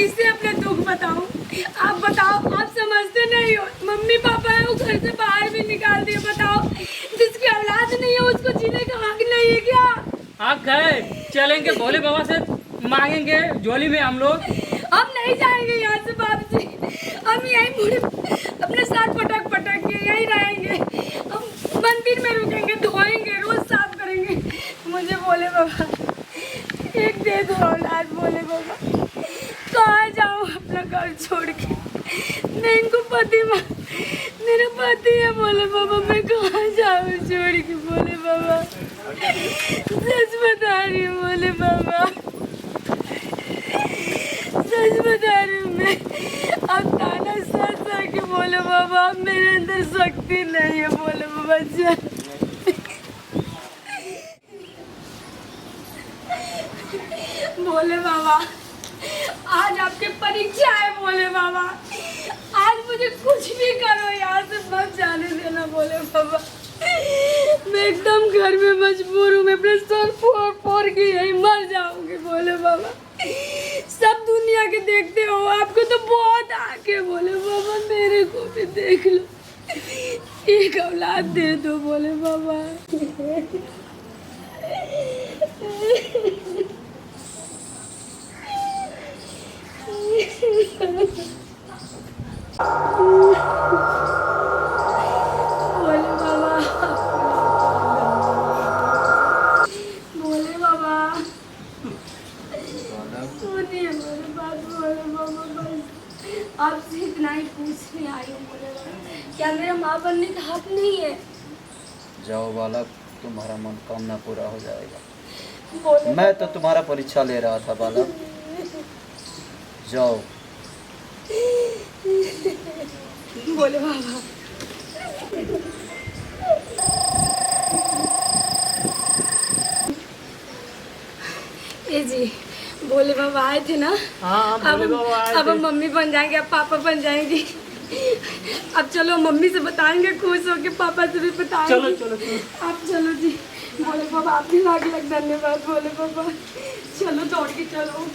किससे अपना दुख बताऊं? आप बताओ, आप समझते नहीं हो। मम्मी पापा है, वो घर से बाहर भी निकाल दिए। बताओ, जिसकी औलाद नहीं है उसको जीने का हक नहीं है क्या? आप गए चलेंगे भोले बाबा से मांगेंगे झोली में हम लोग। हम नहीं जाएंगे यहाँ से बाप जी। हम यहीं पूरे अपने साथ पटक पटक के यहीं रहेंगे। हम मंदिर में रुकेंगे, धोएंगे, रोज साफ करेंगे। मुझे बोले बाबा एक दे दो औलाद। बोले बाबा कहाँ जाऊँ अपना घर छोड़ के? मैं इनको पति मेरा पति है। बोले बाबा मैं कहाँ जाऊँ छोड़ के? बोले बाबा सच बता रही हूँ। बोले बाबा सच बता रही हूँ मैं। अब ताना सच है कि बोले बाबा अब मेरे अंदर शक्ति नहीं है। बोले बाबा चल। बोले बाबा आज आपकी परीक्षा है। बोले बाबा आज मुझे कुछ भी करो, यहाँ से मत जाने देना। बोले बाबा मैं एकदम घर में मजबूर हूँ। मैं अपने सर फोड़ फोड़ के यहीं मर जाऊंगी। बोले बाबा सब दुनिया के देखते हो, आपको तो बहुत आके। बोले बाबा मेरे को भी देख लो, एक औलाद दे दो। बोले बाबा बोले बाबा बोले बाबा सुनिए मेरी बात। बोले बाबा बस आपसे इतना ही पूछने आई हूँ। बोले बाबा क्या मेरा माँ बनने का हक नहीं है? जाओ बालक, तुम्हारा मनोकामना पूरा हो जाएगा। बोले मैं तो तुम्हारा परीक्षा ले रहा था बालक। जाओ। बोले बाबा ए जी बोले बाबा आए थे ना। हाँ भोले बाबा आए अब थे। हम मम्मी बन जाएंगे, अब पापा बन जाएंगे। अब चलो मम्मी से बताएंगे, खुश होके पापा से भी बताएंगे। चलो चलो चलो। आप चलो जी। बोले बाबा आप भी लाख लाख धन्यवाद। बोले बाबा चलो दौड़ के चलो।